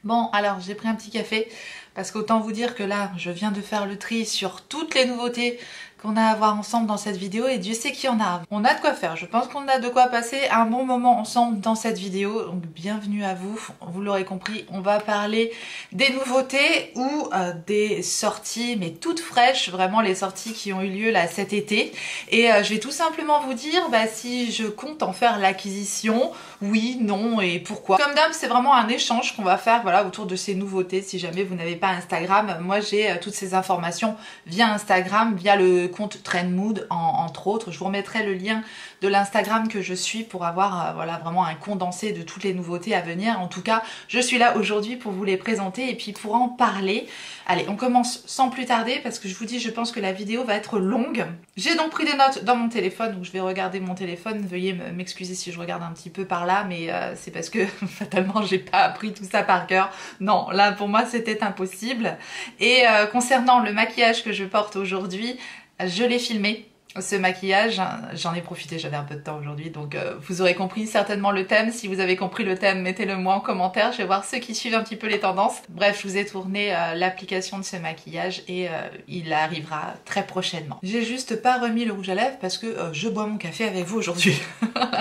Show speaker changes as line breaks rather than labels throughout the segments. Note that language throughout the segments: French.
Bon, alors j'ai pris un petit café parce qu'autant vous dire que là, je viens de faire le tri sur toutes les nouveautés qu'on a à voir ensemble dans cette vidéo et Dieu sait qu'il y en a. On a de quoi faire, je pense qu'on a de quoi passer un bon moment ensemble dans cette vidéo, donc bienvenue à vous. Vous l'aurez compris, on va parler des nouveautés ou des sorties, mais toutes fraîches, vraiment les sorties qui ont eu lieu là cet été. Et je vais tout simplement vous dire si je compte en faire l'acquisition, oui, non et pourquoi. Comme d'hab, c'est vraiment un échange qu'on va faire voilà, autour de ces nouveautés. Si jamais vous n'avez pas Instagram, moi j'ai toutes ces informations via Instagram, via le compte Trendmood entre autres. Je vous remettrai le lien de l'Instagram que je suis pour avoir voilà, vraiment un condensé de toutes les nouveautés à venir. En tout cas, je suis là aujourd'hui pour vous les présenter et puis pour en parler. Allez, on commence sans plus tarder parce que je vous dis, je pense que la vidéo va être longue. J'ai donc pris des notes dans mon téléphone, donc je vais regarder mon téléphone. Veuillez m'excuser si je regarde un petit peu par là, mais c'est parce que fatalement j'ai pas appris tout ça par cœur. Non, là pour moi c'était impossible. Et concernant le maquillage que je porte aujourd'hui, je l'ai filmé. Ce maquillage, j'en ai profité, j'avais un peu de temps aujourd'hui, donc vous aurez compris certainement le thème. Si vous avez compris le thème, mettez-le moi en commentaire, je vais voir ceux qui suivent un petit peu les tendances. Bref, je vous ai tourné l'application de ce maquillage et il arrivera très prochainement. J'ai juste pas remis le rouge à lèvres parce que je bois mon café avec vous aujourd'hui.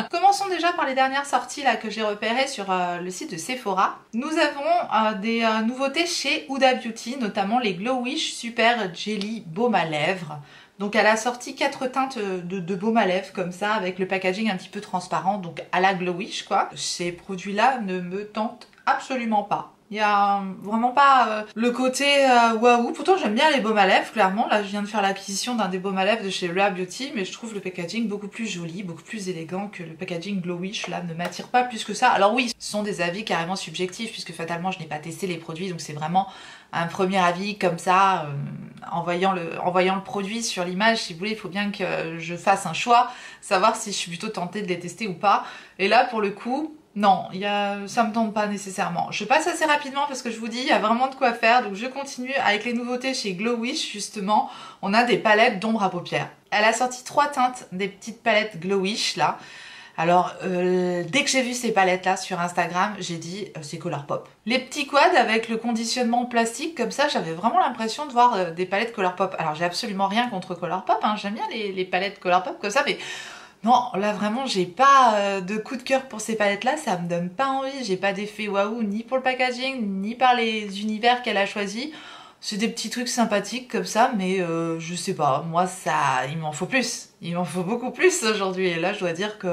Commençons déjà par les dernières sorties là que j'ai repérées sur le site de Sephora. Nous avons des nouveautés chez Huda Beauty, notamment les Glow Wish Super Jelly Baume à lèvres. Donc elle a sorti 4 teintes de baume à lèvres comme ça avec le packaging un petit peu transparent, donc à la Glow Wish quoi. Ces produits là ne me tentent absolument pas. Il n'y a vraiment pas le côté waouh. Pourtant j'aime bien les baumes à lèvres, clairement. Là je viens de faire l'acquisition d'un des baumes à lèvres de chez Huda Beauty, mais je trouve le packaging beaucoup plus joli, beaucoup plus élégant que le packaging Glow Wish. Là ne m'attire pas plus que ça. Alors oui, ce sont des avis carrément subjectifs puisque fatalement je n'ai pas testé les produits, donc c'est vraiment un premier avis comme ça. En voyant le produit sur l'image, si vous voulez, il faut bien que je fasse un choix, savoir si je suis plutôt tentée de les tester ou pas. Et là pour le coup, non, ça me tente pas nécessairement. Je passe assez rapidement parce que je vous dis, il y a vraiment de quoi faire. Donc je continue avec les nouveautés chez Glow Wish justement. On a des palettes d'ombre à paupières. Elle a sorti 3 teintes, des petites palettes Glow Wish là. Alors, dès que j'ai vu ces palettes-là sur Instagram, j'ai dit c'est Colourpop. Les petits quads avec le conditionnement plastique, comme ça, j'avais vraiment l'impression de voir des palettes Colourpop. Alors, j'ai absolument rien contre Colourpop, hein, j'aime bien les palettes Colourpop comme ça, mais non, là vraiment, j'ai pas de coup de cœur pour ces palettes-là, ça me donne pas envie, j'ai pas d'effet waouh, ni pour le packaging, ni par les univers qu'elle a choisis. C'est des petits trucs sympathiques comme ça, mais je sais pas, moi il m'en faut plus. Il m'en faut beaucoup plus aujourd'hui. Et là, je dois dire que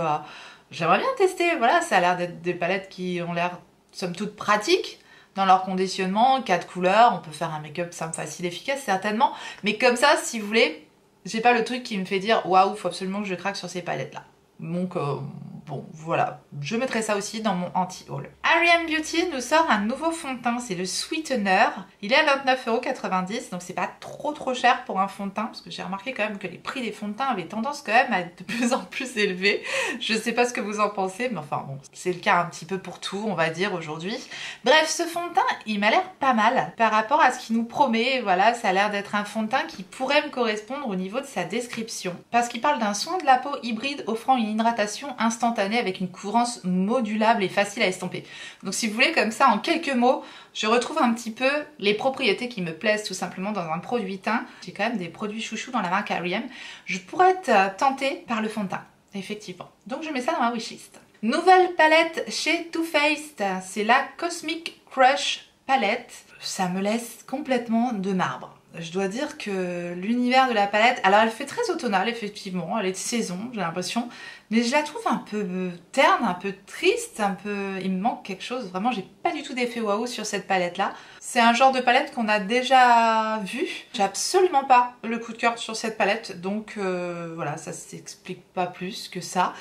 j'aimerais bien tester. Voilà, ça a l'air d'être des palettes qui ont l'air, somme toute, pratiques dans leur conditionnement. 4 couleurs, on peut faire un make-up simple, facile, efficace, certainement. Mais comme ça, si vous voulez, j'ai pas le truc qui me fait dire waouh, faut absolument que je craque sur ces palettes-là. Donc, bon, voilà. Je mettrai ça aussi dans mon anti-haul. R.E.M. Beauty nous sort un nouveau fond de teint, c'est le Sweetener. Il est à 29,90 €, donc c'est pas trop cher pour un fond de teint, parce que j'ai remarqué quand même que les prix des fonds de teint avaient tendance quand même à être de plus en plus élevés. Je sais pas ce que vous en pensez, mais enfin bon, c'est le cas un petit peu pour tout, on va dire, aujourd'hui. Bref, ce fond de teint, il m'a l'air pas mal par rapport à ce qu'il nous promet. Voilà, ça a l'air d'être un fond de teint qui pourrait me correspondre au niveau de sa description. Parce qu'il parle d'un soin de la peau hybride offrant une hydratation instantanée avec une couvrance modulable et facile à estomper. Donc si vous voulez, comme ça, en quelques mots, je retrouve un petit peu les propriétés qui me plaisent tout simplement dans un produit teint. J'ai quand même des produits chouchous dans la marque R.E.M. Je pourrais être tentée par le fond de teint, effectivement. Donc je mets ça dans ma wishlist. Nouvelle palette chez Too Faced, c'est la Cosmic Crush palette. Ça me laisse complètement de marbre. Je dois dire que l'univers de la palette, alors elle fait très automnale effectivement, elle est de saison j'ai l'impression, mais je la trouve un peu terne, un peu triste, un peu... il me manque quelque chose, vraiment j'ai pas du tout d'effet waouh sur cette palette là. C'est un genre de palette qu'on a déjà vu, j'ai absolument pas le coup de cœur sur cette palette, donc voilà, ça s'explique pas plus que ça.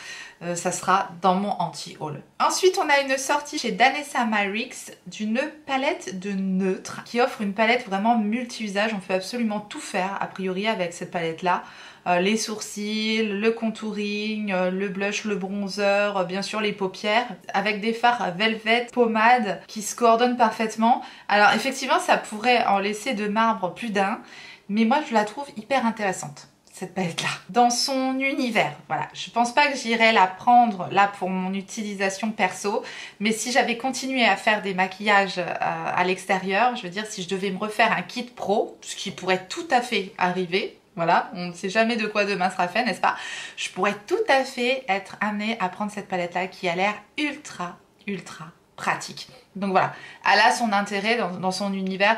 Ça sera dans mon anti-haul. Ensuite, on a une sortie chez Danessa Myricks d'une palette de neutres qui offre une palette vraiment multi-usage. On peut absolument tout faire a priori avec cette palette-là. Les sourcils, le contouring, le blush, le bronzer, bien sûr les paupières, avec des fards velvet, pommade qui se coordonnent parfaitement. Alors effectivement, ça pourrait en laisser de marbre plus d'un, mais moi je la trouve hyper intéressante. cette palette là dans son univers. Voilà, je pense pas que j'irais la prendre là pour mon utilisation perso, mais si j'avais continué à faire des maquillages à l'extérieur, je veux dire si je devais me refaire un kit pro, ce qui pourrait tout à fait arriver, voilà, on ne sait jamais de quoi demain sera fait, n'est-ce pas? Je pourrais tout à fait être amenée à prendre cette palette là qui a l'air ultra pratique. Donc voilà, elle a son intérêt dans son univers.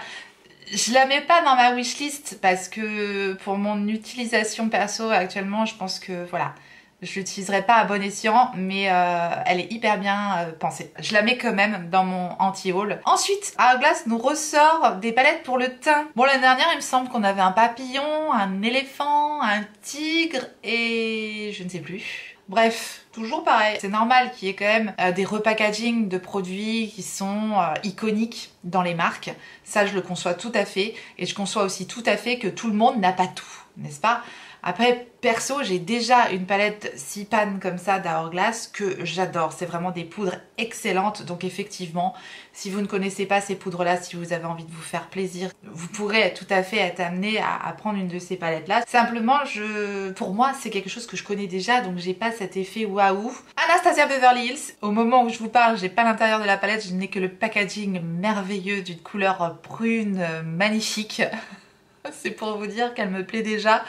Je la mets pas dans ma wishlist parce que pour mon utilisation perso actuellement, je pense que voilà, je l'utiliserai pas à bon escient, mais elle est hyper bien pensée. Je la mets quand même dans mon anti-haul. Ensuite, Hourglass nous ressort des palettes pour le teint. Bon, l'année dernière, il me semble qu'on avait un papillon, un éléphant, un tigre et je ne sais plus. Bref, toujours pareil. C'est normal qu'il y ait quand même des repackaging de produits qui sont iconiques dans les marques. Ça, je le conçois tout à fait. Et je conçois aussi tout à fait que tout le monde n'a pas tout, n'est-ce pas? Après, perso, j'ai déjà une palette 6 pannes comme ça d'Hourglass que j'adore. C'est vraiment des poudres excellentes. Donc effectivement, si vous ne connaissez pas ces poudres-là, si vous avez envie de vous faire plaisir, vous pourrez tout à fait être amené à prendre une de ces palettes-là. Simplement, pour moi, c'est quelque chose que je connais déjà, donc j'ai pas cet effet waouh. Anastasia Beverly Hills. Au moment où je vous parle, j'ai pas l'intérieur de la palette, je n'ai que le packaging merveilleux d'une couleur prune magnifique. C'est pour vous dire qu'elle me plaît déjà.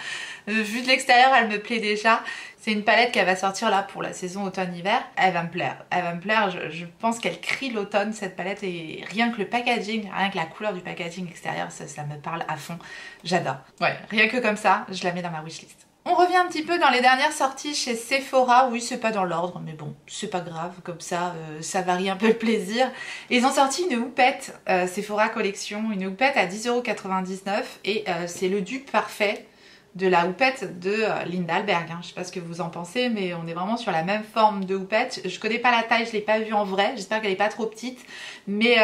Vue de l'extérieur, elle me plaît déjà. C'est une palette qu'elle va sortir là pour la saison automne-hiver. Elle va me plaire. Elle va me plaire. Je pense qu'elle crie l'automne, cette palette. Et rien que le packaging, rien que la couleur du packaging extérieur, ça me parle à fond. J'adore. Ouais, rien que comme ça, je la mets dans ma wishlist. On revient un petit peu dans les dernières sorties chez Sephora. Oui, c'est pas dans l'ordre, mais bon, c'est pas grave. Comme ça, ça varie un peu le plaisir. Et ils ont sorti une houppette Sephora Collection. Une houppette à 10,99 € et c'est le dupe parfait de la houppette de Linda Alberg. Je sais pas ce que vous en pensez, mais on est vraiment sur la même forme de houppette. Je connais pas la taille, je l'ai pas vue en vrai. J'espère qu'elle est pas trop petite. Mais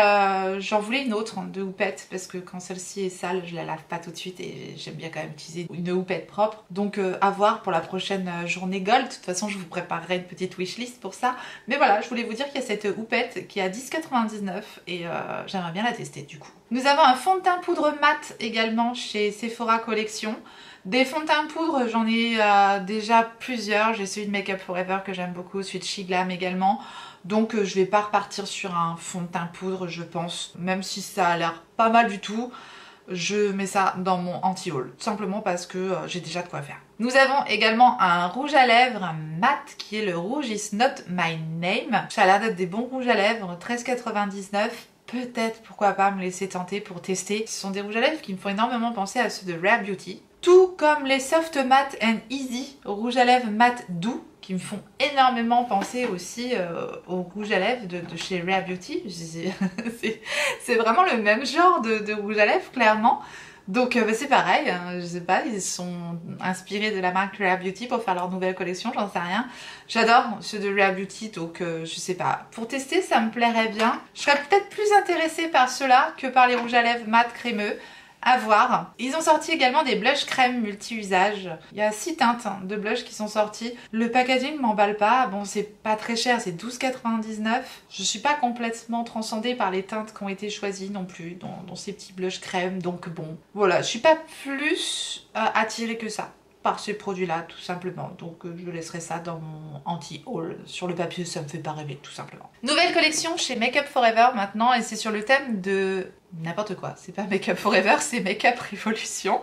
j'en voulais une autre de houppette parce que quand celle-ci est sale, je la lave pas tout de suite et j'aime bien quand même utiliser une houppette propre. Donc à voir pour la prochaine journée Gold. De toute façon, je vous préparerai une petite wishlist pour ça. Mais voilà, je voulais vous dire qu'il y a cette houppette qui est à 10,99 € et j'aimerais bien la tester du coup. Nous avons un fond de teint poudre mat également chez Sephora Collection. Des fonds de teint poudre, j'en ai déjà plusieurs. J'ai celui de Make Up For Ever que j'aime beaucoup, celui de She Glam également. Donc je vais pas repartir sur un fond de teint poudre, je pense. Même si ça a l'air pas mal du tout, je mets ça dans mon anti-haul. Tout simplement parce que j'ai déjà de quoi faire. Nous avons également un rouge à lèvres mat qui est le rouge Is Not My Name. Ça a l'air d'être des bons rouges à lèvres, 13,99 €. Peut-être, pourquoi pas, me laisser tenter pour tester. Ce sont des rouges à lèvres qui me font énormément penser à ceux de Rare Beauty. Tout comme les Soft Matte and Easy rouge à lèvres mat doux qui me font énormément penser aussi au rouge à lèvres de chez Rare Beauty. C'est vraiment le même genre de rouge à lèvres, clairement. Donc bah, c'est pareil, hein, je sais pas, ils sont inspirés de la marque Rare Beauty pour faire leur nouvelle collection, j'en sais rien. J'adore ceux de Rare Beauty, donc je sais pas. Pour tester, ça me plairait bien. Je serais peut-être plus intéressée par ceux-là que par les rouges à lèvres mat crémeux. À voir. Ils ont sorti également des blush crème multi-usage. Il y a 6 teintes de blush qui sont sorties. Le packaging m'emballe pas. Bon, c'est pas très cher, c'est 12,99 €. Je suis pas complètement transcendée par les teintes qui ont été choisies non plus dans ces petits blush crème. Donc bon, voilà, je suis pas plus attirée que ça par ces produits-là, tout simplement. Donc je laisserai ça dans mon anti-haul. Sur le papier, ça me fait pas rêver, tout simplement. Nouvelle collection chez Make Up For Ever maintenant, et c'est sur le thème de n'importe quoi. C'est pas Make Up For Ever, c'est Make Up Revolution.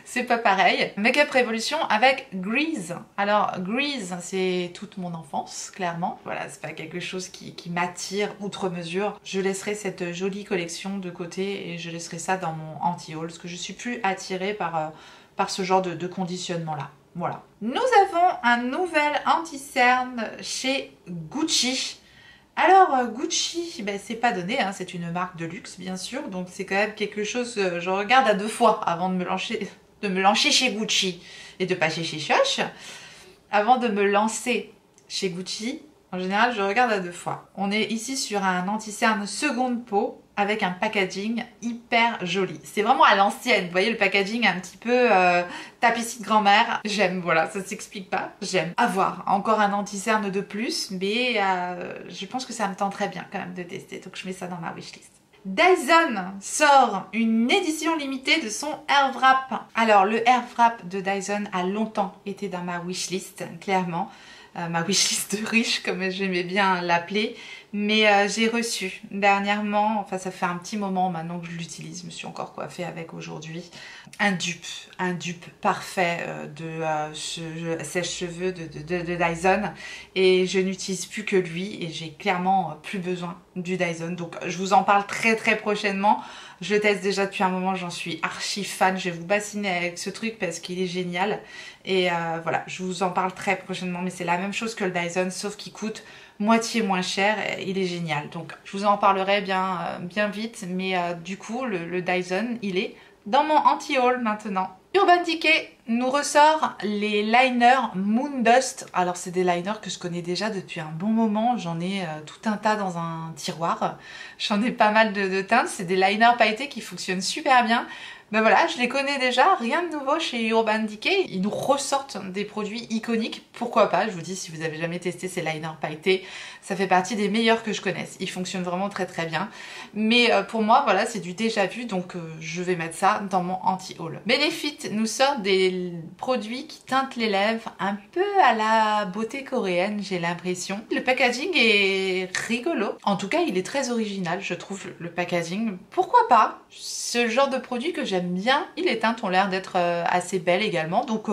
C'est pas pareil. Make Up Revolution avec Grease. Alors Grease, c'est toute mon enfance, clairement. Voilà, c'est pas quelque chose qui m'attire outre mesure. Je laisserai cette jolie collection de côté et je laisserai ça dans mon anti-haul, parce que je suis plus attirée par ce genre de conditionnement-là. Voilà. Nous avons un nouvel anti-cerne chez Gucci. Alors Gucci, ben, c'est pas donné, hein, c'est une marque de luxe bien sûr, donc c'est quand même quelque chose que je regarde à 2 fois avant de me lancer chez Gucci et de pas chez Choche. Avant de me lancer chez Gucci, en général je regarde à 2 fois. On est ici sur un anti-cerne seconde peau avec un packaging hyper joli. C'est vraiment à l'ancienne, vous voyez le packaging un petit peu tapisserie de grand-mère. J'aime, voilà, ça s'explique pas, j'aime. À voir, encore un anti-cerne de plus, mais je pense que ça me tente très bien quand même de tester, donc je mets ça dans ma wishlist. Dyson sort une édition limitée de son Airwrap. Alors le Airwrap de Dyson a longtemps été dans ma wishlist, clairement. Ma wishlist de riche comme j'aimais bien l'appeler. Mais j'ai reçu dernièrement, enfin ça fait un petit moment maintenant que je l'utilise, je me suis encore coiffée avec aujourd'hui, un dupe parfait de sèche-cheveux de Dyson. Et je n'utilise plus que lui et j'ai clairement plus besoin du Dyson. Donc je vous en parle très prochainement. Je le teste déjà depuis un moment, j'en suis archi fan. Je vais vous bassiner avec ce truc parce qu'il est génial. Et voilà, je vous en parle très prochainement. Mais c'est la même chose que le Dyson, sauf qu'il coûte moitié moins cher. Il est génial. Donc je vous en parlerai bien vite. Mais du coup, le Dyson, il est dans mon anti-haul maintenant. Urban Decay nous ressort les liners Moon Dust. Alors c'est des liners que je connais déjà depuis un bon moment. J'en ai tout un tas dans un tiroir. J'en ai pas mal de teintes. C'est des liners pailletés qui fonctionnent super bien. Ben voilà, je les connais déjà, rien de nouveau chez Urban Decay. Ils nous ressortent des produits iconiques, pourquoi pas. Je vous dis, si vous avez jamais testé ces liners pailletés, ça fait partie des meilleurs que je connaisse. Ils fonctionnent vraiment très bien. Mais pour moi, voilà, c'est du déjà vu, donc je vais mettre ça dans mon anti-haul. Benefit nous sort des produits qui teintent les lèvres un peu à la beauté coréenne, j'ai l'impression. Le packaging est rigolo. En tout cas, il est très original, je trouve, le packaging. Pourquoi pas? Ce genre de produit que j'aime bien, et les teintes ont l'air d'être assez belles également, donc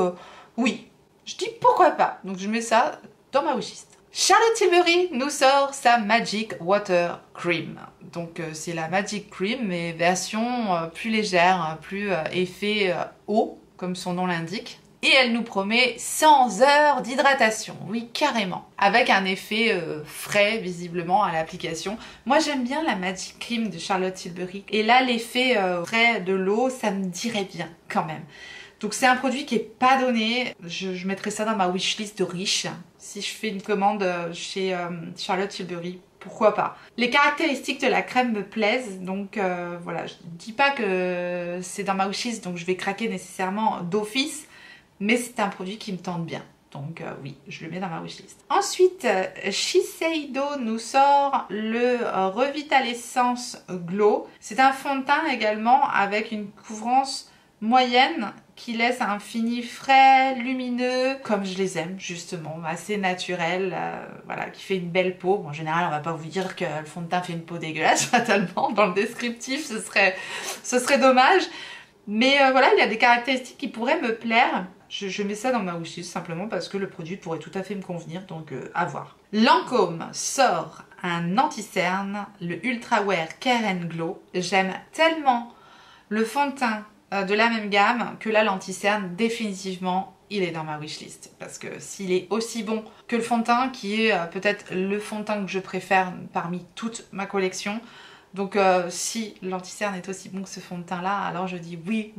oui, je dis pourquoi pas. Donc je mets ça dans ma wishlist. Charlotte Tilbury nous sort sa Magic Water Cream. Donc c'est la Magic Cream mais version plus légère, plus effet eau comme son nom l'indique. Et elle nous promet 100 heures d'hydratation, oui carrément, avec un effet frais visiblement à l'application. Moi j'aime bien la Magic Cream de Charlotte Tilbury et là l'effet frais de l'eau ça me dirait bien quand même. Donc c'est un produit qui est pas donné, je mettrai ça dans ma wishlist de riche si je fais une commande chez Charlotte Tilbury. Pourquoi pas. Les caractéristiques de la crème me plaisent, donc voilà, je dis pas que c'est dans ma wishlist donc je vais craquer nécessairement d'office. Mais c'est un produit qui me tente bien. Donc oui, je le mets dans ma wishlist. Ensuite, Shiseido nous sort le Revitalescence Glow. C'est un fond de teint également avec une couvrance moyenne qui laisse un fini frais, lumineux, comme je les aime justement, assez naturel, voilà, qui fait une belle peau. Bon, en général, on va pas vous dire que le fond de teint fait une peau dégueulasse fatalement. Dans le descriptif, ce serait dommage. Mais voilà, il y a des caractéristiques qui pourraient me plaire. Je mets ça dans ma wishlist simplement parce que le produit pourrait tout à fait me convenir, donc à voir. Lancôme sort un anti-cerne, le Ultra Wear Care and Glow. J'aime tellement le fond de teint de la même gamme que là l'anti-cerne, définitivement, il est dans ma wishlist. Parce que s'il est aussi bon que le fond de teint, qui est peut-être le fond de teint que je préfère parmi toute ma collection, donc si l'anti-cerne est aussi bon que ce fond de teint là, alors je dis oui.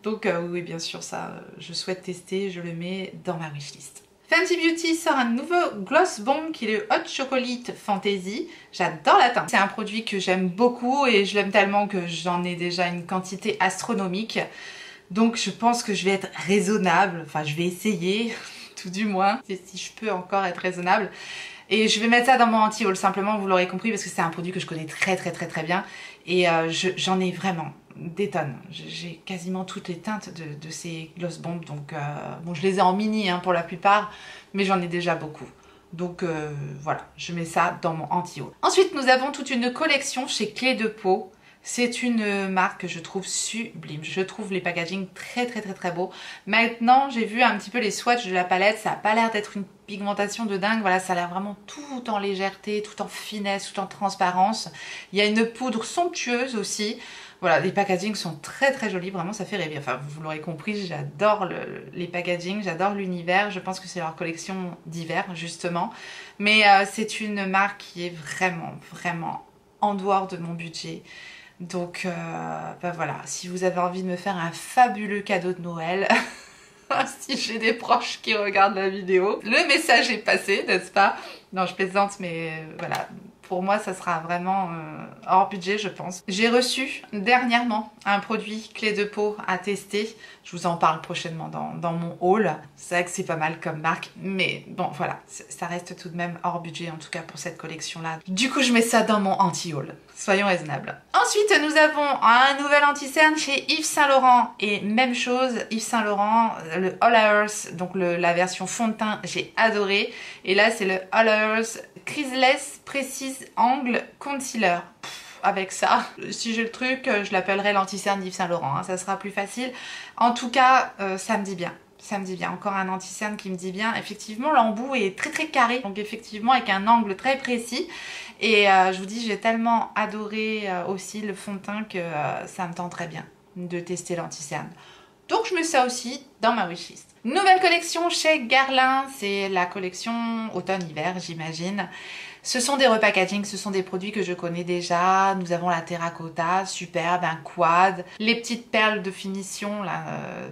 Donc oui, bien sûr, ça, je souhaite tester, je le mets dans ma wishlist. Fenty Beauty sort un nouveau Gloss Bomb qui est le Hot Chocolate Fantasy. J'adore la teinte. C'est un produit que j'aime beaucoup et je l'aime tellement que j'en ai déjà une quantité astronomique. Donc je pense que je vais être raisonnable, enfin je vais essayer, tout du moins, si je peux encore être raisonnable. Et je vais mettre ça dans mon anti-haul simplement, vous l'aurez compris, parce que c'est un produit que je connais très bien. Et j'en ai vraiment des tonnes. J'ai quasiment toutes les teintes de ces Gloss Bombs. Donc bon, je les ai en mini pour la plupart, mais j'en ai déjà beaucoup. Donc voilà, je mets ça dans mon anti-haul. Ensuite, nous avons toute une collection chez Clé de Peau. C'est une marque que je trouve sublime. Je trouve les packaging très beaux. Maintenant, j'ai vu un petit peu les swatchs de la palette. Ça n'a pas l'air d'être une pigmentation de dingue. Voilà, ça a l'air vraiment tout en légèreté, tout en finesse, tout en transparence. Il y a une poudre somptueuse aussi. Voilà, les packaging sont très jolis. Vraiment, ça fait rêver. Enfin, vous l'aurez compris, j'adore les packaging. J'adore l'univers. Je pense que c'est leur collection d'hiver, justement. Mais c'est une marque qui est vraiment en dehors de mon budget. Donc bah voilà, si vous avez envie de me faire un fabuleux cadeau de Noël, si j'ai des proches qui regardent la vidéo, le message est passé, n'est-ce pas? Non, je plaisante, mais voilà, pour moi ça sera vraiment hors budget je pense. J'ai reçu dernièrement un produit clé de peau à tester. Je vous en parle prochainement dans mon haul. C'est vrai que c'est pas mal comme marque, mais bon voilà, ça reste tout de même hors budget en tout cas pour cette collection là. Du coup je mets ça dans mon anti-haul. Soyons raisonnables. Ensuite nous avons un nouvel anti-cerne chez Yves Saint Laurent et même chose, Yves Saint Laurent, le All Hours, donc la version fond de teint, j'ai adoré. Et là c'est le All Hours Creaseless Precise Angle Concealer. Avec ça, si j'ai le truc, je l'appellerai l'anti-cerne d'Yves Saint Laurent, hein, ça sera plus facile. En tout cas, ça me dit bien. Ça me dit bien, encore un anti-cerne qui me dit bien. Effectivement, l'embout est très très carré, donc effectivement avec un angle très précis. Et je vous dis, j'ai tellement adoré aussi le fond de teint que ça me tenterait bien de tester l'anti-cerne. Donc je mets ça aussi dans ma wishlist. Nouvelle collection chez Guerlain, c'est la collection automne-hiver j'imagine. Ce sont des repackaging, ce sont des produits que je connais déjà. Nous avons la terracotta, superbe, un quad. Les petites perles de finition, là,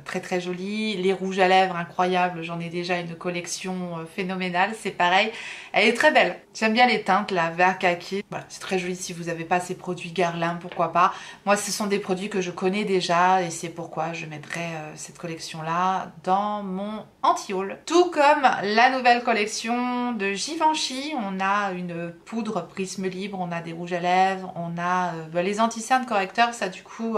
très très jolies. Les rouges à lèvres, incroyables. J'en ai déjà une collection phénoménale, c'est pareil. Elle est très belle. J'aime bien les teintes, là, vert kaki. Voilà, c'est très joli si vous n'avez pas ces produits Guerlain, pourquoi pas. Moi, ce sont des produits que je connais déjà et c'est pourquoi je mettrai cette collection-là dans mon anti-haul. Tout comme la nouvelle collection de Givenchy, on a une poudre prisme libre, on a des rouges à lèvres, on a les anti-cernes correcteurs, ça du coup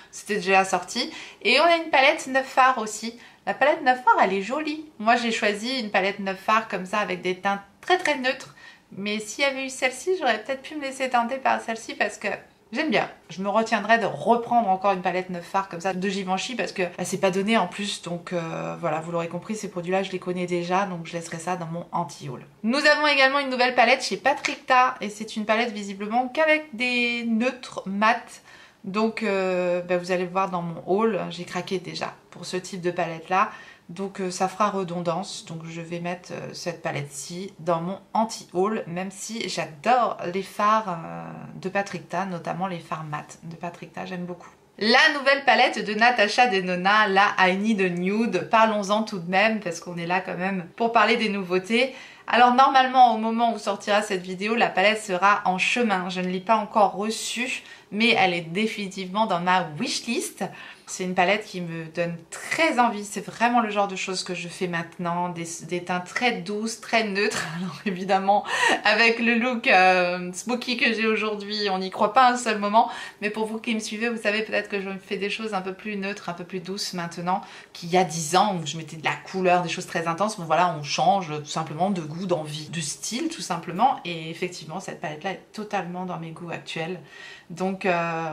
c'était déjà sorti. Et on a une palette 9 fards aussi. La palette 9 fards elle est jolie. Moi j'ai choisi une palette 9 fards comme ça avec des teintes très très neutres. Mais s'il y avait eu celle-ci, j'aurais peut-être pu me laisser tenter par celle-ci parce que j'aime bien. Je me retiendrai de reprendre encore une palette 9 fards comme ça de Givenchy parce que bah, c'est pas donné en plus. Donc voilà, vous l'aurez compris, ces produits-là, je les connais déjà. Donc je laisserai ça dans mon anti-haul. Nous avons également une nouvelle palette chez Patrick Ta. Et c'est une palette visiblement qu'avec des neutres mat. Donc bah, vous allez le voir dans mon haul. J'ai craqué déjà pour ce type de palette-là. Donc ça fera redondance, donc je vais mettre cette palette-ci dans mon anti-haul, même si j'adore les fards de Patrick Ta, notamment les fards mat de Patrick Ta, j'aime beaucoup. La nouvelle palette de Natasha Denona, la I Need a Nude, parlons-en tout de même, parce qu'on est là quand même pour parler des nouveautés. Alors normalement, au moment où sortira cette vidéo, la palette sera en chemin. Je ne l'ai pas encore reçue, mais elle est définitivement dans ma wishlist. C'est une palette qui me donne très envie. C'est vraiment le genre de choses que je fais maintenant. Des teints très douces, très neutres. Alors évidemment, avec le look spooky que j'ai aujourd'hui, on n'y croit pas un seul moment. Mais pour vous qui me suivez, vous savez peut-être que je fais des choses un peu plus neutres, un peu plus douces maintenant. Qu'il y a 10 ans où je mettais de la couleur, des choses très intenses. Mais voilà, on change tout simplement de goût, d'envie, de style tout simplement. Et effectivement, cette palette-là est totalement dans mes goûts actuels. Donc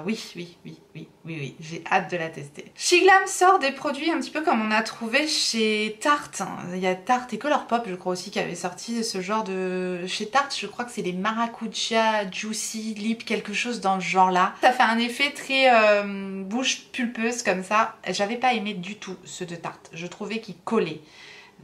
oui, j'ai hâte de la tester. Shiglam sort des produits un petit peu comme on a trouvé chez Tarte. Il y a Tarte et Colourpop, je crois aussi, qui avait sorti ce genre de... Chez Tarte, je crois que c'est les Maracuja Juicy Lip, quelque chose dans ce genre-là. Ça fait un effet très bouche pulpeuse comme ça. J'avais pas aimé du tout ceux de Tarte. Je trouvais qu'ils collaient.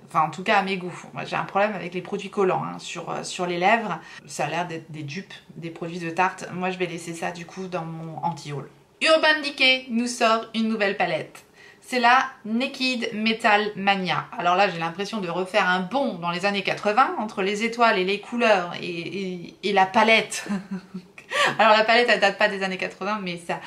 Enfin, en tout cas, à mes goûts. Moi, j'ai un problème avec les produits collants hein, sur les lèvres. Ça a l'air d'être des dupes des produits de Tarte. Moi, je vais laisser ça, du coup, dans mon anti-haul. Urban Decay nous sort une nouvelle palette. C'est la Naked Metal Mania. Alors là, j'ai l'impression de refaire un bond dans les années 80, entre les étoiles et les couleurs et la palette. Alors la palette, elle date pas des années 80, mais ça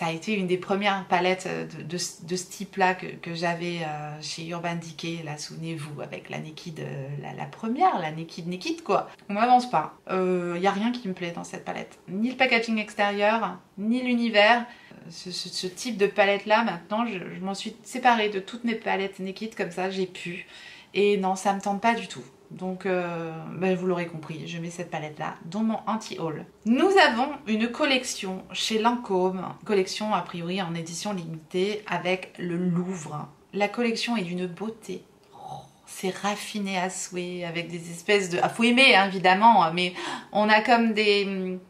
a été une des premières palettes de ce type-là que j'avais chez Urban Decay, là, souvenez-vous, avec la Naked, la première, la Naked quoi. On n'avance pas. Y a rien qui me plaît dans cette palette. Ni le packaging extérieur, ni l'univers. Ce type de palette-là, maintenant, je m'en suis séparée de toutes mes palettes Naked comme ça, j'ai pu. Et non, ça me tente pas du tout. Donc, ben vous l'aurez compris, je mets cette palette-là dans mon anti-haul. Nous avons une collection chez Lancôme, collection a priori en édition limitée avec le Louvre. La collection est d'une beauté. Oh, c'est raffiné à souhait avec des espèces de... Ah, faut aimer hein, évidemment, mais on a comme des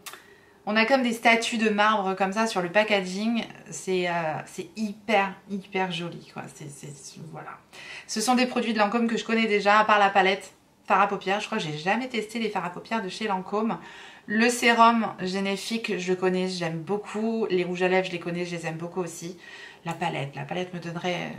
statues de marbre comme ça sur le packaging. C'est hyper joli quoi. Voilà. Ce sont des produits de Lancôme que je connais déjà, à part la palette fard à paupières. Je crois que j'ai jamais testé les fards à paupières de chez Lancôme. Le sérum Généfique, je le connais, j'aime beaucoup. Les rouges à lèvres, je les connais, je les aime beaucoup aussi. La palette me donnerait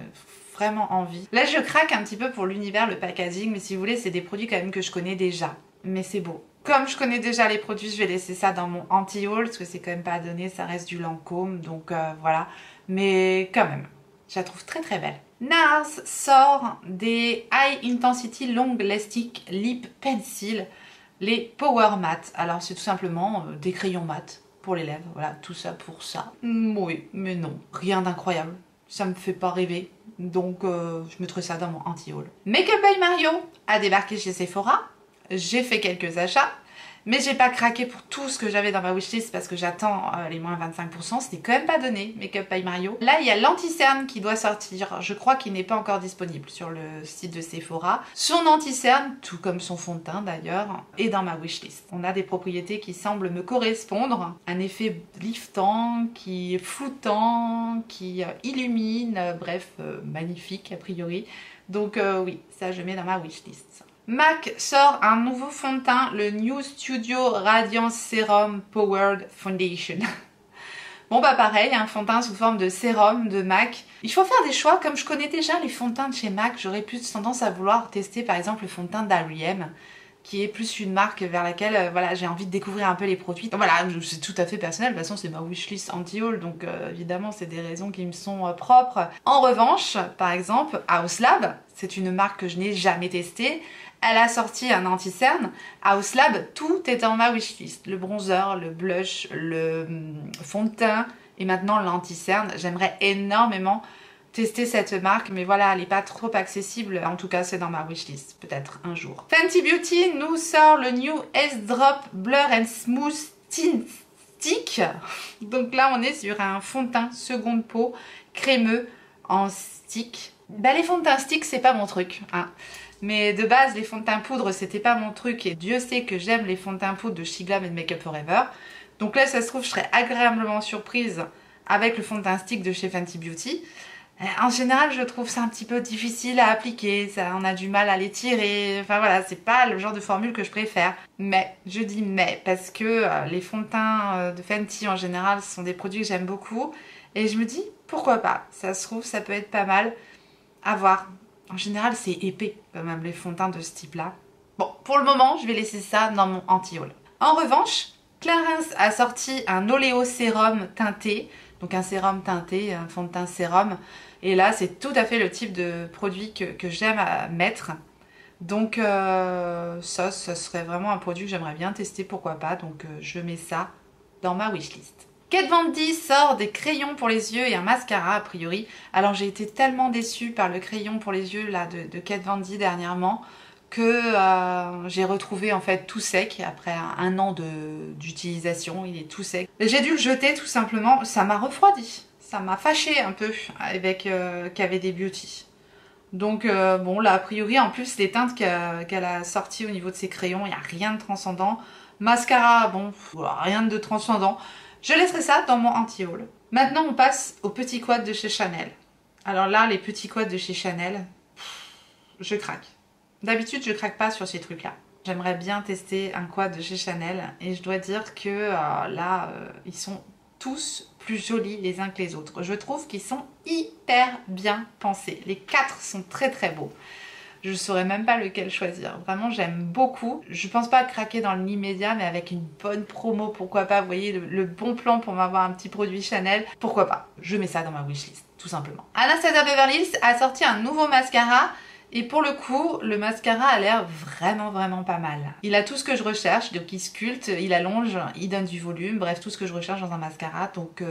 vraiment envie. Là, je craque un petit peu pour l'univers, le packaging, mais si vous voulez, c'est des produits quand même que je connais déjà. Mais c'est beau. Comme je connais déjà les produits, je vais laisser ça dans mon anti-haul parce que c'est quand même pas à donner, ça reste du Lancôme, donc voilà. Mais quand même, je la trouve très très belle. NARS sort des High Intensity Long Lasting Lip Pencil, les Power Matte. Alors c'est tout simplement des crayons mat pour les lèvres, voilà, tout ça pour ça. Oui, mais non, rien d'incroyable, ça me fait pas rêver. Donc je mettrai ça dans mon anti-haul. Makeup by Mario a débarqué chez Sephora. J'ai fait quelques achats, mais j'ai pas craqué pour tout ce que j'avais dans ma wishlist parce que j'attends les moins 25%. C'était quand même pas donné, Makeup by Mario. Là, il y a l'anti-cerne qui doit sortir. Je crois qu'il n'est pas encore disponible sur le site de Sephora. Son anti-cerne, tout comme son fond de teint d'ailleurs, est dans ma wishlist. On a des propriétés qui semblent me correspondre. Un effet liftant, qui est floutant, qui illumine, bref, magnifique a priori. Donc oui, ça je mets dans ma wishlist. MAC sort un nouveau fond de teint, le New Studio Radiance Serum Powered Foundation. Bon bah pareil, un fond de teint sous forme de sérum de MAC. Il faut faire des choix, comme je connais déjà les fonds de teint de chez MAC, j'aurais plus tendance à vouloir tester par exemple le fond de teint d'R.E.M. qui est plus une marque vers laquelle voilà, j'ai envie de découvrir un peu les produits. Donc voilà, c'est tout à fait personnel, de toute façon c'est ma wishlist anti-haul, donc évidemment c'est des raisons qui me sont propres. En revanche, par exemple, Haus Lab, c'est une marque que je n'ai jamais testée. Elle a sorti un anti-cerne. Haus Lab, tout est dans ma wishlist. Le bronzer, le blush, le fond de teint et maintenant l'anti-cerne. J'aimerais énormément tester cette marque, mais voilà, elle n'est pas trop accessible. En tout cas, c'est dans ma wishlist, peut-être un jour. Fenty Beauty nous sort le New S-Drop Blur and Smooth Tint Stick. Donc là, on est sur un fond de teint seconde peau crémeux en stick. Bah, les fonds de teint stick, c'est pas mon truc, hein. Mais de base, les fonds de teint poudre, c'était pas mon truc. Et Dieu sait que j'aime les fonds de teint poudre de Shiglam et de Make Up For Ever. Donc là, ça se trouve, je serais agréablement surprise avec le fond de teint stick de chez Fenty Beauty. En général, je trouve ça un petit peu difficile à appliquer. Ça, on a du mal à les tirer. Enfin voilà, c'est pas le genre de formule que je préfère. Mais, je dis mais, parce que les fonds de teint de Fenty, en général, ce sont des produits que j'aime beaucoup. Et je me dis, pourquoi pas? Ça se trouve, ça peut être pas mal à voir. En général, c'est épais quand même les fonds de teint de ce type-là. Bon, pour le moment, je vais laisser ça dans mon anti-haul. En revanche, Clarins a sorti un Oléo sérum teinté. Donc un sérum teinté, un fond de teint sérum. Et là, c'est tout à fait le type de produit que j'aime à mettre. Donc ça serait vraiment un produit que j'aimerais bien tester, pourquoi pas. Donc je mets ça dans ma wishlist. Kat Von D sort des crayons pour les yeux et un mascara a priori. Alors j'ai été tellement déçue par le crayon pour les yeux là de Kat Von D dernièrement que j'ai retrouvé en fait tout sec après un an d'utilisation. Il est tout sec. J'ai dû le jeter tout simplement. Ça m'a refroidi. Ça m'a fâché un peu avec KVD Beauty. Donc bon là a priori en plus les teintes qu'elle a sorties au niveau de ses crayons, il n'y a rien de transcendant. Mascara, bon, rien de transcendant. Je laisserai ça dans mon anti-haul. Maintenant, on passe aux petits quads de chez Chanel. Alors là, les petits quads de chez Chanel, je craque. D'habitude, je craque pas sur ces trucs-là. J'aimerais bien tester un quad de chez Chanel et je dois dire que là, ils sont tous plus jolis les uns que les autres. Je trouve qu'ils sont hyper bien pensés. Les 4 sont très très beaux. Je ne saurais même pas lequel choisir. Vraiment, j'aime beaucoup. Je pense pas craquer dans l'immédiat, mais avec une bonne promo, pourquoi pas. Vous voyez, le bon plan pour m'avoir un petit produit Chanel, pourquoi pas. Je mets ça dans ma wishlist, tout simplement. Anastasia Beverly Hills a sorti un nouveau mascara. Et pour le coup, le mascara a l'air vraiment pas mal. Il a tout ce que je recherche, donc il sculpte, il allonge, il donne du volume, bref, tout ce que je recherche dans un mascara. Donc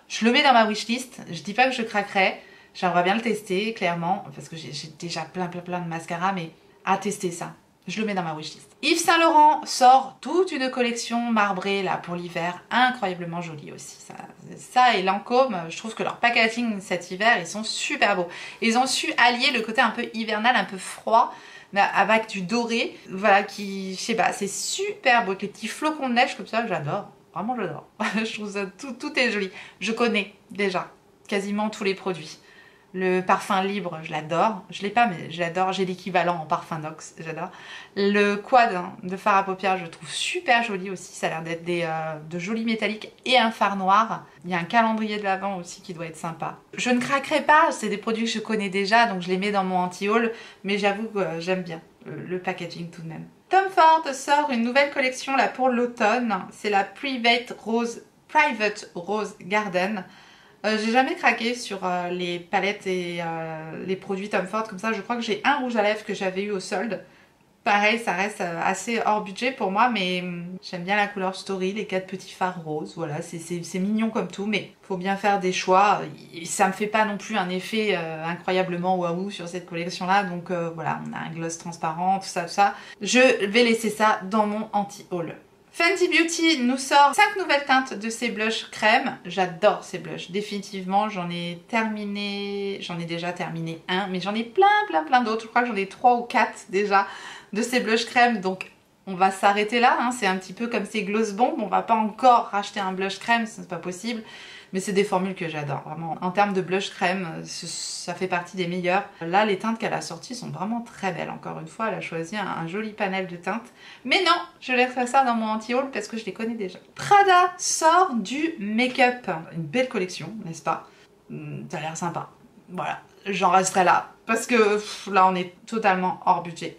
je le mets dans ma wishlist. Je dis pas que je craquerai. J'aimerais bien le tester, clairement, parce que j'ai déjà plein de mascaras, mais à tester ça. Je le mets dans ma wishlist. Yves Saint Laurent sort toute une collection marbrée là pour l'hiver, incroyablement jolie aussi. Ça et Lancôme, je trouve que leur packaging cet hiver, ils sont super beaux. Ils ont su allier le côté un peu hivernal, un peu froid, mais avec du doré, voilà, qui, je sais pas, c'est super beau, avec les petits flocons de neige comme ça, j'adore. Vraiment j'adore. Je trouve ça, tout est joli. Je connais déjà quasiment tous les produits. Le parfum libre, je l'adore. Je l'ai pas, mais je l'adore. J'ai l'équivalent en parfum Nox, j'adore. Le quad de fard à paupières, je le trouve super joli aussi. Ça a l'air d'être de jolis métalliques et un fard noir. Il y a un calendrier de l'Avent aussi qui doit être sympa. Je ne craquerai pas, c'est des produits que je connais déjà, donc je les mets dans mon anti-haul. Mais j'avoue que j'aime bien. le packaging tout de même. Tom Ford sort une nouvelle collection là pour l'automne. C'est la Private Rose Garden. J'ai jamais craqué sur les palettes et les produits Tom Ford comme ça. Je crois que j'ai un rouge à lèvres que j'avais eu au solde. Pareil, ça reste assez hors budget pour moi, mais j'aime bien la couleur Story, les 4 petits phares roses. Voilà, c'est mignon comme tout, mais faut bien faire des choix. Ça me fait pas non plus un effet incroyablement waouh sur cette collection-là. Donc voilà, on a un gloss transparent, tout ça, tout ça. Je vais laisser ça dans mon anti-haul. Fenty Beauty nous sort 5 nouvelles teintes de ses blushs crème. J'adore ces blushs, définitivement. J'en ai déjà terminé un, mais j'en ai plein d'autres. Je crois que j'en ai 3 ou 4 déjà de ces blushs crème. Donc on va s'arrêter là, hein. C'est un petit peu comme ces gloss bombes. On va pas encore racheter un blush crème, c'est pas possible. Mais c'est des formules que j'adore, vraiment. En termes de blush crème, ça fait partie des meilleurs. Là, les teintes qu'elle a sorties sont vraiment très belles. Encore une fois, elle a choisi un joli panel de teintes. Mais non, je laisserai ça dans mon anti-haul parce que je les connais déjà. Prada sort du make-up. Une belle collection, n'est-ce pas? Ça a l'air sympa. Voilà, j'en resterai là. Parce que là, on est totalement hors budget.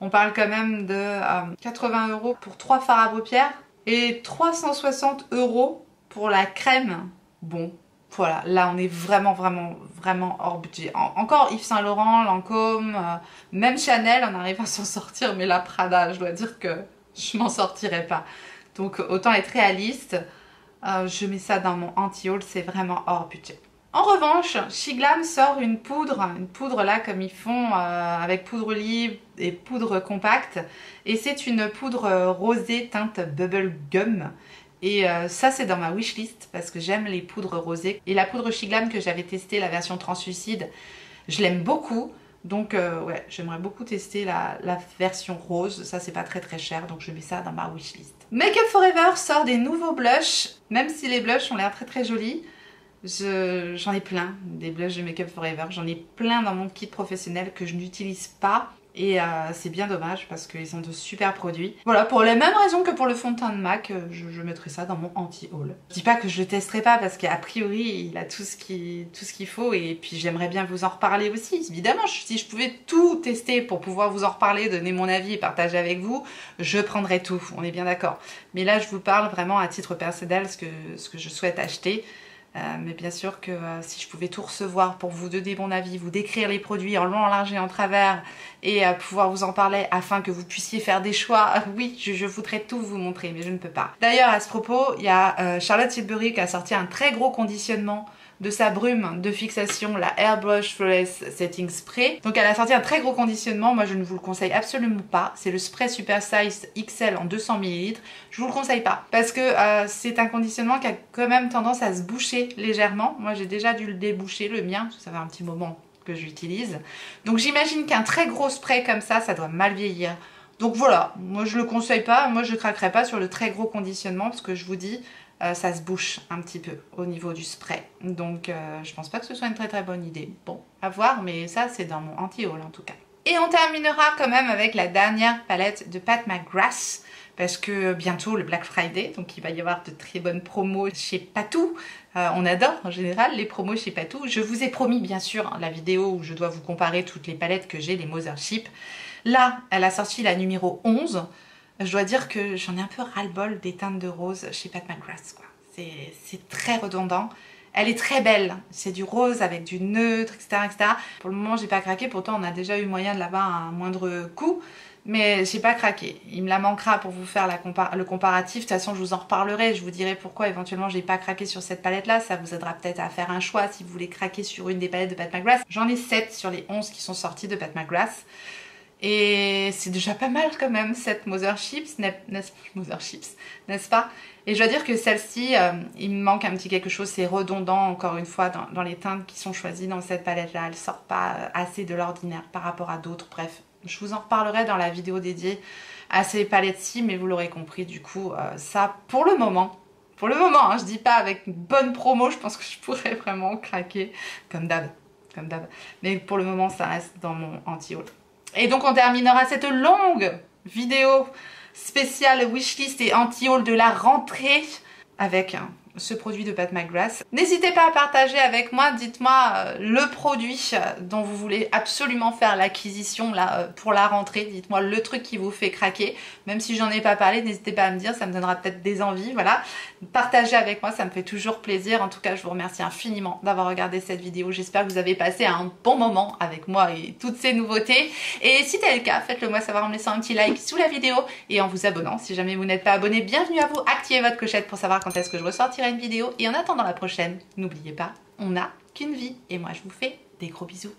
On parle quand même de 80 € pour 3 fards à paupières et 360 € pour la crème. Bon, voilà, là on est vraiment hors budget. Encore Yves Saint Laurent, Lancôme, même Chanel, on arrive à s'en sortir, mais la Prada, je dois dire que je m'en sortirai pas. Donc autant être réaliste, je mets ça dans mon anti-haul, c'est vraiment hors budget. En revanche, Shiglam sort une poudre là comme ils font avec poudre libre et poudre compacte. Et c'est une poudre rosée teinte Bubble Gum. Et ça c'est dans ma wishlist parce que j'aime les poudres rosées. Et la poudre Shiglam que j'avais testée, la version translucide, je l'aime beaucoup. Donc ouais, j'aimerais beaucoup tester la version rose. Ça c'est pas très cher, donc je mets ça dans ma wishlist. Make Up For Ever sort des nouveaux blushs. Même si les blushs ont l'air très jolis, j'en ai plein des blushs de Make Up For Ever. J'en ai plein dans mon kit professionnel que je n'utilise pas. Et c'est bien dommage parce qu'ils sont de super produits. Voilà, pour les mêmes raisons que pour le fond de teint de MAC, je mettrai ça dans mon anti-haul. Je dis pas que je le testerai pas parce qu'a priori il a tout ce qu'il faut et puis j'aimerais bien vous en reparler aussi. Évidemment, si je pouvais tout tester pour pouvoir vous en reparler, donner mon avis et partager avec vous, je prendrais tout, on est bien d'accord. Mais là je vous parle vraiment à titre personnel ce que je souhaite acheter. Mais bien sûr que si je pouvais tout recevoir pour vous donner mon avis, vous décrire les produits en long, en large et en travers et pouvoir vous en parler afin que vous puissiez faire des choix, oui, je voudrais tout vous montrer, mais je ne peux pas. D'ailleurs, à ce propos, il y a Charlotte Tilbury qui a sorti un très gros conditionnement de sa brume de fixation, la Airbrush Flawless Setting Spray. Donc elle a sorti un très gros conditionnement, moi je ne vous le conseille absolument pas. C'est le spray Super Size XL en 200 ml. Je vous le conseille pas parce que c'est un conditionnement qui a quand même tendance à se boucher légèrement. Moi j'ai déjà dû le déboucher, le mien, parce que ça fait un petit moment que je l'utilise. Donc j'imagine qu'un très gros spray comme ça doit mal vieillir. Donc voilà, moi je le conseille pas, moi je craquerai pas sur le très gros conditionnement parce que je vous dis, ça se bouche un petit peu au niveau du spray. Donc je pense pas que ce soit une très bonne idée. Bon, à voir, mais ça c'est dans mon anti-haul en tout cas. Et on terminera quand même avec la dernière palette de Pat McGrath. Parce que bientôt le Black Friday, donc il va y avoir de très bonnes promos chez Patou. On adore en général les promos chez Patou. Je vous ai promis bien sûr la vidéo où je dois vous comparer toutes les palettes que j'ai, les Mothership. Là, elle a sorti la numéro 11. Je dois dire que j'en ai un peu ras-le-bol des teintes de rose chez Pat McGrath, quoi. C'est très redondant. Elle est très belle. C'est du rose avec du neutre, etc. Pour le moment, j'ai pas craqué. Pourtant, on a déjà eu moyen de l'avoir à un moindre coût. Mais j'ai pas craqué. Il me la manquera pour vous faire le comparatif. De toute façon, je vous en reparlerai. Je vous dirai pourquoi éventuellement j'ai pas craqué sur cette palette-là. Ça vous aidera peut-être à faire un choix si vous voulez craquer sur une des palettes de Pat McGrath. J'en ai 7 sur les 11 qui sont sorties de Pat McGrath. Et c'est déjà pas mal quand même, cette Mothership, n'est-ce pas? Et je dois dire que celle-ci, il me manque un petit quelque chose, c'est redondant encore une fois dans les teintes qui sont choisies dans cette palette-là. Elle sort pas assez de l'ordinaire par rapport à d'autres, bref. Je vous en reparlerai dans la vidéo dédiée à ces palettes-ci, mais vous l'aurez compris, du coup, ça pour le moment, hein, je dis pas avec une bonne promo, je pense que je pourrais vraiment craquer, comme d'hab. Mais pour le moment, ça reste dans mon anti-haul. Et donc on terminera cette longue vidéo spéciale wishlist et anti-haul de la rentrée avec ce produit de Pat McGrath. N'hésitez pas à partager avec moi, dites-moi le produit dont vous voulez absolument faire l'acquisition là pour la rentrée, dites-moi le truc qui vous fait craquer, même si j'en ai pas parlé, n'hésitez pas à me dire, ça me donnera peut-être des envies, voilà. Partagez avec moi, ça me fait toujours plaisir. En tout cas, je vous remercie infiniment d'avoir regardé cette vidéo, j'espère que vous avez passé un bon moment avec moi et toutes ces nouveautés, et si tel est le cas, faites-le moi savoir en me laissant un petit like sous la vidéo et en vous abonnant. Si jamais vous n'êtes pas abonné, bienvenue à vous, activez votre clochette pour savoir quand est-ce que je ressortirai une vidéo, et en attendant la prochaine, n'oubliez pas, on n'a qu'une vie, et moi je vous fais des gros bisous.